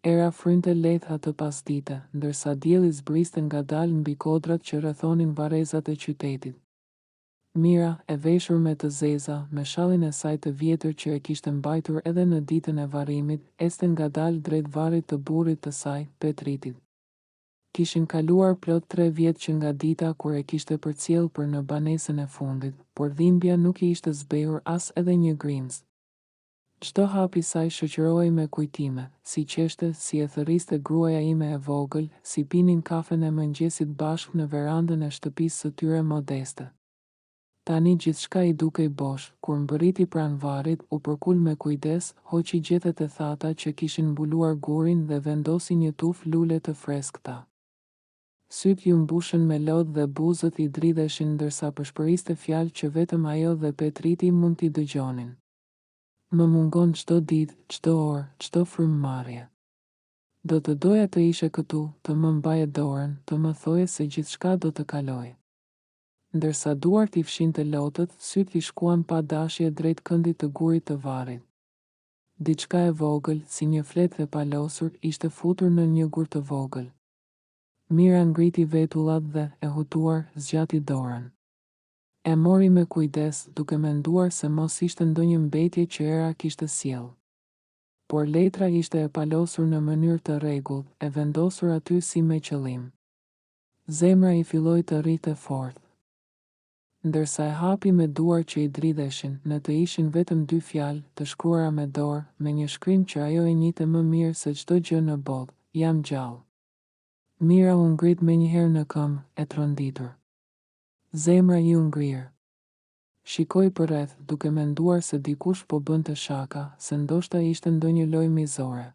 Era frynte letha të pasdite, ndërsa dielli zbriste ngadalë mbi kodrat që rrethonin varrezat e qytetit. Mira, e veshur me të zeza, me shallin e saj të vjetër që e kishte mbajtur edhe në ditën e varrimit, ecte ngadalë drejt varrit të burrit të saj, Petritit. Kishin kaluar plot 3 vjet që nga dita kur e kishte përcjell për në banesën e fundit, por dhimbja nuk i ishte zbehur as edhe një grimz. Çdo hap i saj shoqërohej me kujtime, si qeshte, si e thërriste gruaja ime e vogël, si pinin kafen e mëngjesit bashkë në verandën e shtëpisë së tyre modeste. Tani gjithçka i dukej bosh, kur mbërriti pranë varrit, u përkul me kujdes, hoqi gjethet e thata që kishin mbuluar gurin dhe vendosi një tufë lule të freskëta. Syt ju mbushën me lodh dhe buzët i dridheshin ndërsa përshpëriste fjalë që vetëm ajo dhe Petriti mund t'i dëgjonin. Më mungon çdo ditë, çdo orë, çdo frymëmarrje. Do të doja të ishe këtu, të më mbaje dorën, të më thoje se gjithçka do të kalojë. Ndërsa duart i fshinte lotët, syt i shkuan pa dashje drejt këndit të gurit të varrit. Diçka e vogël, si një fletë e palosur, ishte futur në një gur të vogël. Mira ngriti vetullat dhe, e hutuar, zgjati dorën. E mori me kujdes, duke menduar se mos ishte ndonjë mbetje që era kishte sjell. Por letra ishte e palosur në mënyrë të rregullt, e vendosur aty si me qëllim. Zemra i filloi të rrite fort. Ndërsa e hapi me duar që i dridheshin, në të ishin vetëm 2 fjalë, të shkruara me dorë, me një shkrim që ajo e njihte më mirë se çdo gjë në botë: jam gjallë. Mira u ngrit menjëherë në këmbë, e tronditur. Zemra i u ngrirë. Shikoi përreth, duke menduar se dikush po bënte shaka, se ndoshta ishte ndonjë lojë mizore.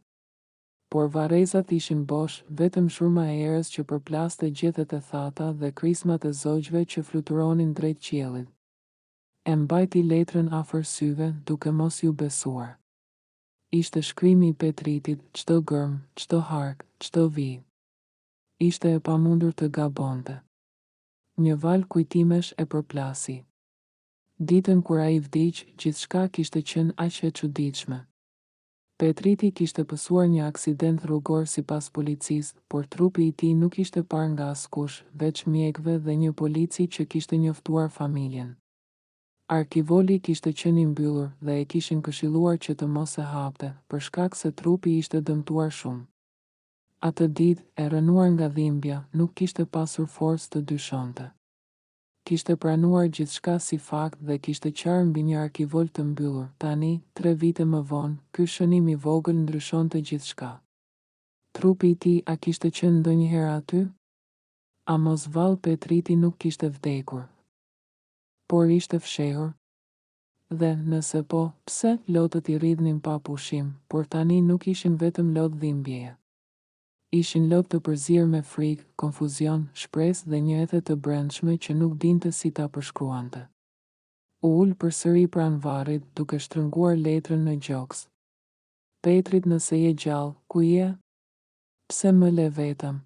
Por varrezat ishin bosh, vetëm shurma e erës që përplaste gjethet e thata dhe krismat e zogjve që fluturonin drejt qiellit. E mbajti letrën afër syve, duke mos ju besuar. Ishte shkrimi i Petritit, çdo gërm, çdo hark, çdo vi. Ishte e pamundur të gabonte. Një val kujtimesh e përplasi. Ditën kur ai vdiq, gjithçka kishte qenë aq e çuditshme. Petriti kishte pësuar një aksident rrugor sipas policisë, por trupi i tij nuk ishte parë nga askush, veç mjekëve dhe një polici që kishte njoftuar familjen. Arkivoli kishte qenë i mbyllur dhe e kishin këshilluar që të mos e hapte, për shkak se trupi ishte dëmtuar shumë. Atë ditë, e rënuar nga dhimbja, nuk kishte pasur forcë të dyshonte. Kishte pranuar gjithçka si fakt dhe kishte qarë mbi një arkivol të mbyllur. Tani, 3 vite më vonë, ky shënim i vogël ndryshonte gjithçka. Trupi i tij a kishte qenë ndonjëherë aty? A mos vallë Petriti nuk kishte vdekur, por ishte fshehur? Dhe, nëse po, pse lotët i rridhnin pa pushim, por tani nuk ishin vetëm lotë dhimbjeje. Ishin lopë të përzirë me frikë, konfuzion, shpresë dhe një ethe të brendshme që nuk dinte si ta përshkruante. U ul përsëri pranë varrit, duke shtrënguar letrën në gjoks. Petrit, nëse je gjallë, ku je? Pse më le vetëm?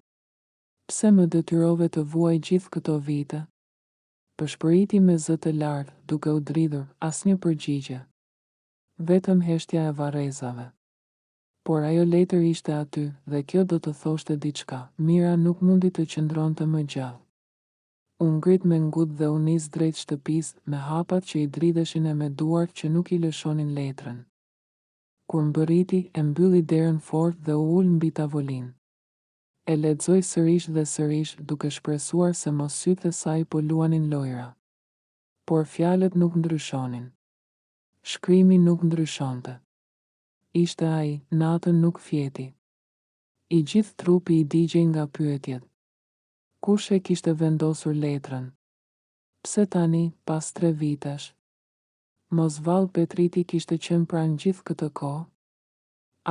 Pse më detyrove të vuaj gjithë këto vite? Përshpëriti me zë të lartë, duke u dridhur, asnjë përgjigje. Vetëm heshtja e varrezave. Por ajo letër ishte aty, dhe kjo do të thoshte diçka. Mira nuk mundi të qëndronte më gjallë. U ngrit me ngut dhe u nis drejt shtëpisë, me hapat që i dridheshin e me duart që nuk i lëshonin letrën. Kur mbërriti, e mbylli derën fort dhe u ul mbi tavolinë. E lexoi sërish dhe sërish, duke shpresuar se mos sytë e saj po luanin lojra. Por fjalët nuk ndryshonin. Shkrimi nuk ndryshonte. Ishte ai, natën nuk fjeti. I gjithë trupi i digjej nga pyetjet. Kush e kishte vendosur letrën? Pse tani, pas 3 vitesh? Mos vallë Petriti kishte qenë pranë gjithë këtë kohë?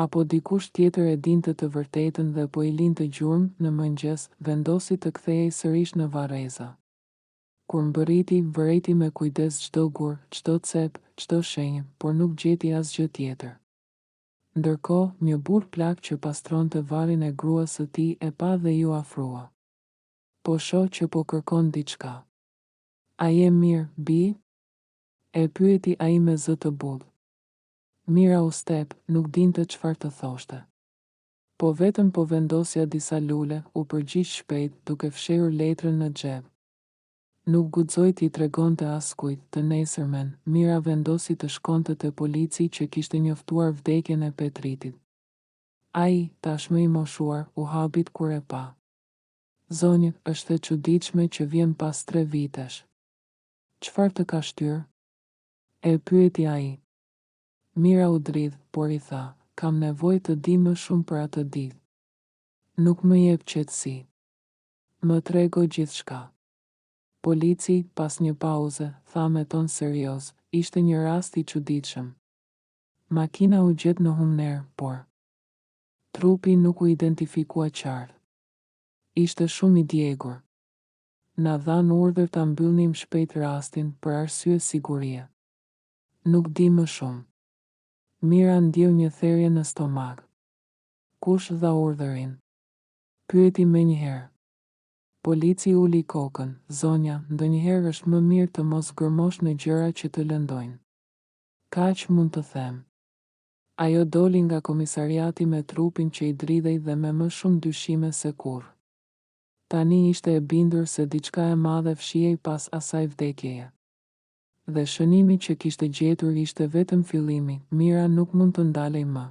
Apo dikush tjetër e dinte të vërtetën dhe po i linte gjurmë, në mëngjes, vendosi të kthehej sërish në varreza. Kur mbërriti, vëreti me kujdes çdo gur, çdo cep, çdo shenjë, por nuk gjeti asgjë tjetër. Ndërkohë, një burr plak që pastronte varrin e gruas së tij e pa dhe ju afrua. Po shoh që po kërkon diçka. A je mirë, bi? E pyeti ai me zë të butë. Mira u step, nuk dinte çfarë të thoshte. Po vetëm po vendosja disa lule, u përgjigj shpejt duke fshehur letrën në xhep. Nuk guxoi t'i tregonte askujt. Të nesërmen, Mira vendosi të shkonte te polici që kishte njoftuar vdekjen e Petritit. Ai, tashmë i moshuar, u habit kur e pa. Zonjë, është e çuditshme që vjen pas 3 vitesh. Çfarë të ka shtyr? E pyeti ai. Mira u dridh, por i tha, kam nevojë të di më shumë për atë ditë. Nuk më jep qetësi. Më trego gjithçka. Polici, pas një pauze, tha me ton serioz, ishte një rast i çuditshëm. Makina u gjet në humner, por trupi nuk u identifikua qartë. Ishte shumë i djegur. Na dhan urdhër ta mbyllnim shpejt rastin për arsye sigurie. Nuk di më shumë. Mira ndjeu një therrje në stomak. Kush dha urdhërin? Pyeti menjëherë. Polici uli kokën. Zonja, ndonjëherë është më mirë të mos gërmosh në gjëra që të lëndojnë. Kaq mund të them. Ajo doli nga komisariati me trupin që i dridhej dhe me më shumë dyshime se kurrë. Tani ishte e bindur se diçka e madhe fshihej pas asaj vdekjeje. Dhe shënimi që kishte gjetur ishte vetëm fillimi. Mira nuk mund të ndalej më.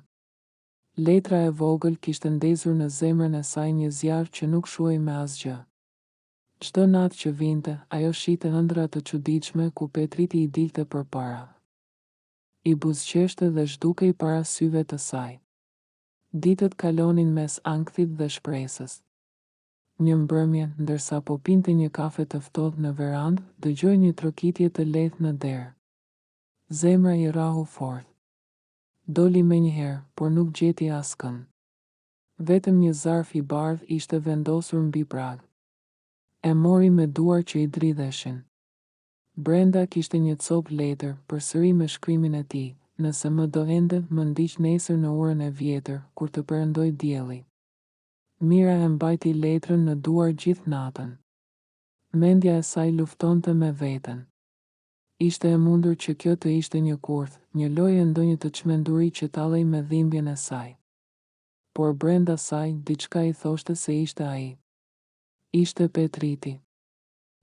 Letra e vogël kishte ndezur në zemrën e saj një zjarr që nuk shuhej me asgjë. Çdo natë që vinte, ajo shite ëndra të çuditshme ku Petriti i dilte përpara. I buzëqeshte dhe zhdukej para syve të saj. Ditët kalonin mes ankthit dhe shpresës. Një mbrëmje, ndërsa po pinte një kafe të ftohtë në verandë, dëgjoi një trokitje të lehtë në derë. Zemra i rrahu fort. Doli menjëherë, por nuk gjeti askënd. Vetëm një zarf i bardhë ishte vendosur mbi prag. E mori me duar që i dridheshin. Brenda kishte një copë letër, përsëri me shkrimin e tij, nëse më do ende, më ndiq nesër në orën e vjetër, kur të perëndoj dielli. Mira e mbajti letrën në duar gjithë natën. Mendja e saj luftonte me veten. Ishte e mundur që kjo të ishte një kurth, një lojë e ndonjë të çmenduri që tallej me dhimbjen e saj. Por brenda saj, diçka i thoshte se ishte ai. Ishte Petriti.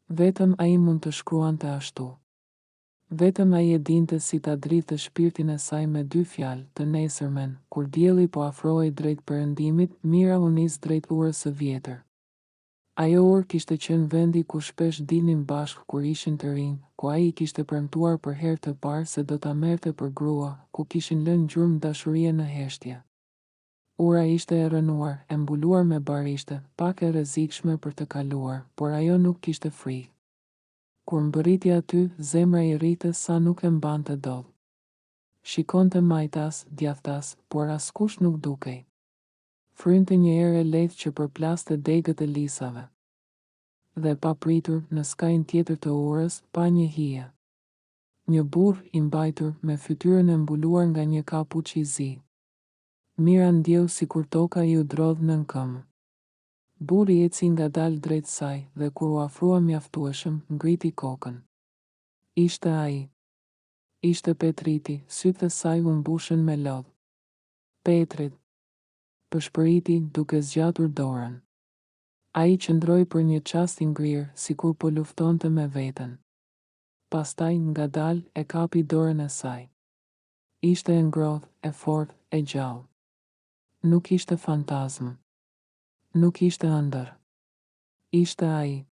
Vetëm ai mund të shkruante ashtu. Vetëm ai e dinte si ta dridhte shpirtin e saj me 2 fjalë. Të nesërmen, kur dielli po afrohej drejt perëndimit, Mira u nis drejt urës së vjetër. Ajo urë kishte qenë vendi ku shpesh dilnin bashkë kur ishin të rinj, ku ai I kishte premtuar për herë të parë se do ta merrte për grua, ku kishin lënë gjurmë dashurie në heshtje. Ura ishte e rënuar, e mbuluar me barishte, pak e rrezikshme për të kaluar, por ajo nuk kishte frikë. Kur mbërriti aty, zemra I rrite sa nuk e mbante dot. Shikonte majtas, djathtas, por askush nuk dukej. Frynte një erë e lehtë që përplaste degët e lisave. Dhe papritur, në skajin tjetër të urës, pa një hije. Një burr I mbajtur me fytyrën e mbuluar nga një kapuç I zi. Mira ndjeu sikur toka I u drodh nën këmbë. Burri eci ngadalë drejt saj dhe kur u afrua mjaftueshëm, ngriti kokën. Ishte ai. Ishte Petriti, sytë e saj u mbushën me lodh. Petrit. Përshpëriti duke zgjatur dorën. Ai qëndroi për një çast I ngrirë, sikur po luftonte me veten. Pastaj ngadalë e kapi dorën e saj. Ishte e ngrohtë, e fortë, e gjallë. Nuk ishte fantazm. Nuk ishte ëndër. Ishte ai.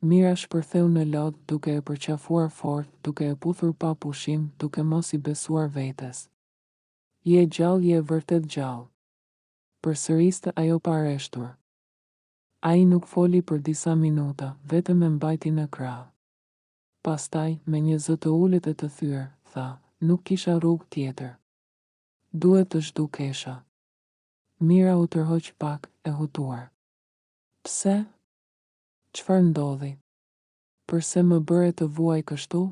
Mira shpërtheu në lodh duke e përqafuar fort, duke e puthur pa pushim, duke mos I besuar vetes. Je gjallë, je vërtet gjallë. Përsëriste ajo pa rreshtur. Ai nuk foli për disa minuta, vetëm e mbajti në krah. Pastaj, me një zë të ulët e të thyer, tha, nuk kisha rrugë tjetër. Duhet të zhdukesha. Mira u tërhoq pak, e hutuar. Pse? Çfarë ndodhi? Përse më bëre të vuaj kështu?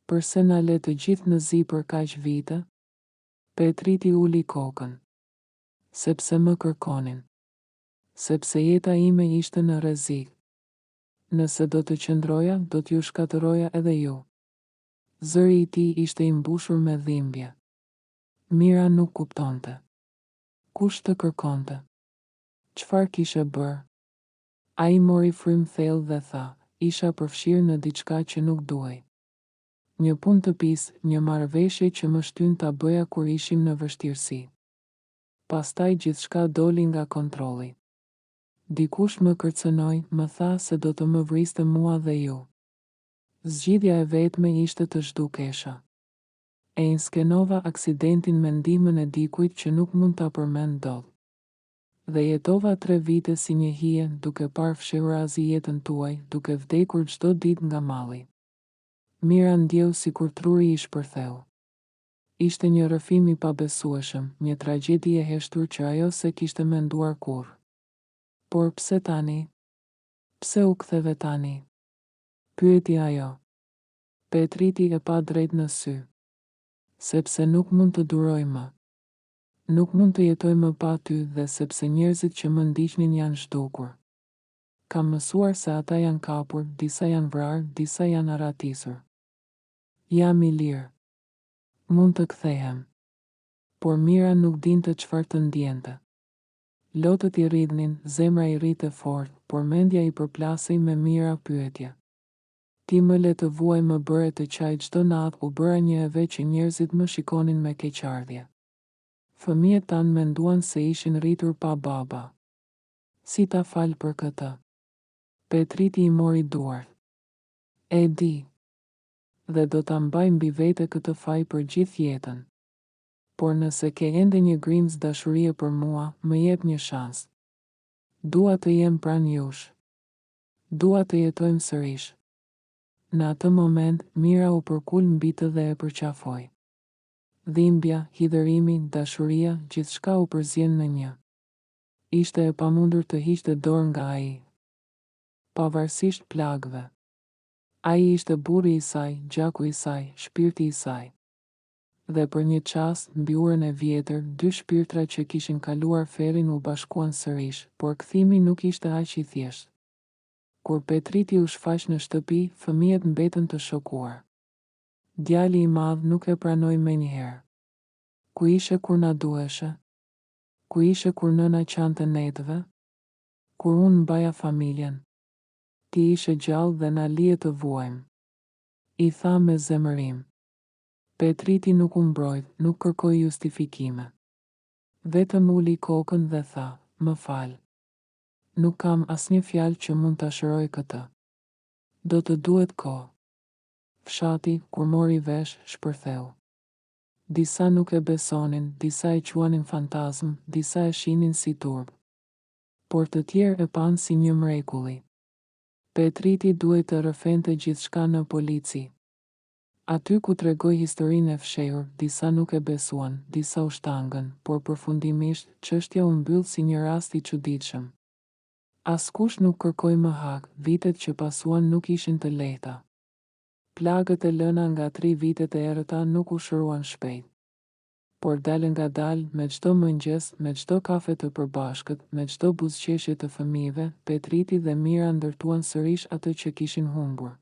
Përse na le të gjithë në zi për kaq vite? Petriti uli kokën. Sepse më kërkonin. Sepse jeta ime ishte në rrezik. Nëse do të qëndroja, do t'ju shkatëroja edhe ju. Zëri I tij ishte I mbushur me dhimbje. Mira nuk kuptonte. kush të kërkonte. Çfarë kishe bërë? Ai mori frym thellë dhe tha, isha përfshirë në diçka që nuk duhej. Një punë të pisë, një marrëveshje që më shtyn ta bëja kur ishim në vështirësi. Pastaj gjithçka doli nga kontrolli. Dikush më kërcënoi, më tha se do të më vriste mua dhe ju. Zgjidhja e vetme ishte të zhdukesha. E inskenova aksidentin me ndihmën e dikujt që nuk mund ta përmend dot. Dhe jetova 3 vite si një hije, duke parë fshehurazi jetën tuaj, duke vdekur çdo ditë nga malli. Mira ndjeu sikur truri i shpërtheu. Ishte një rrëfim i pabesueshëm, një tragjedi e heshtur që ajo se kishte menduar kurrë. Por pse tani? Pse u ktheve tani? Pyeti ajo. Petriti e pa drejt në sy. Sepse nuk mund të duroj më. Nuk mund të jetoj më pa ty dhe sepse njerëzit që më ndiqnin janë zhdukur. Kam mësuar se ata janë kapur, disa janë vrarë, disa janë arratisur. Jam i lirë. Mund të kthehem. Por Mira nuk dinte çfarë të ndjente. Lotët i rridhnin, zemra i rritë fort, por mendja i përplasej me mijëra pyetje. Ti më le të vuaj më bëre të qaj çdo natë, u bëra një eve që njerëzit më shikonin me keqardhje. Fëmijët tanë menduan se ishin rritur pa baba. Si ta fal për këtë? Petriti i mori duart. E di. Dhe do ta mbaj mbi vete këtë faj për gjithë jetën. Por nëse ke ende një grimcë dashurie për mua, më jep një shans. Dua të jem pranë jush. Dua të jetojmë sërish. Në atë moment, Mira u përkul mbi të dhe e përqafoi. Dhimbja, hidhërimi, dashuria, gjithçka u përzien në një. Ishte e pamundur të hiqte dorë nga ai. Pavarësisht plagëve. Ai ishte burri i saj, gjaku i saj, shpirti i saj. Dhe për një çast, mbi urën e vjetër, 2 shpirtra që kishin kaluar ferin u bashkuan sërish, por kthimi nuk ishte aq i thjeshtë. Kur Petriti u shfaq në shtëpi, fëmijët mbetën të shokuar. Djali i madh nuk e pranoi menjëherë. Ku ishe kur na duheshe? Ku ishe kur nëna qante netëve? Kur unë mbaja familjen? Ti ishe gjallë dhe na lije të vuajmë. I tha me zemërim. Petriti nuk u mbrojt, nuk kërkoi justifikime. Vetëm uli kokën dhe tha, më fal. Nuk kam asnjë fjalë që mund ta shëroj këtë. Do të duhet kohë. Fshati, kur mori vesh, shpërtheu. Disa nuk e besonin, disa e quanin fantazm, disa e shihnin si turp. Por të tjerë e panë si një mrekulli. Petriti duhet të rrëfente gjithçka në polici. Aty ku tregoi historinë e fshehur, disa nuk e besuan, disa u shtangën, por përfundimisht, çështja u mbyll si një rast i çuditshëm. Askush nuk kërkoi më hak, vitet që pasuan nuk ishin të lehta. Plagët e lëna nga 3 vitet e errëta nuk u shëruan shpejt. Por dalë nga dalë, me çdo mëngjes, me çdo kafe të përbashkët, me çdo buzëqeshje të fëmijëve, Petriti dhe Mira ndërtuan sërish atë që kishin humbur.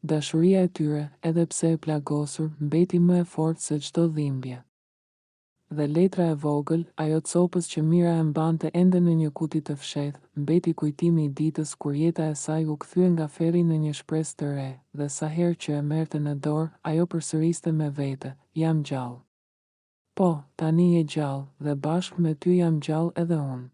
Dashuria e tyre, edhe pse e plagosur, mbeti më e fortë se çdo dhimbje. Dhe letra e vogël, ajo copës që Mira e mbante ende në një kuti të fshehtë, mbeti kujtimi i ditës kur jeta e saj u kthye nga ferri në një shpresë të re, dhe sa herë që e merrte në dorë, ajo përsëriste me vete, jam gjallë. Po, tani je gjallë, dhe bashkë me ty jam gjallë edhe unë.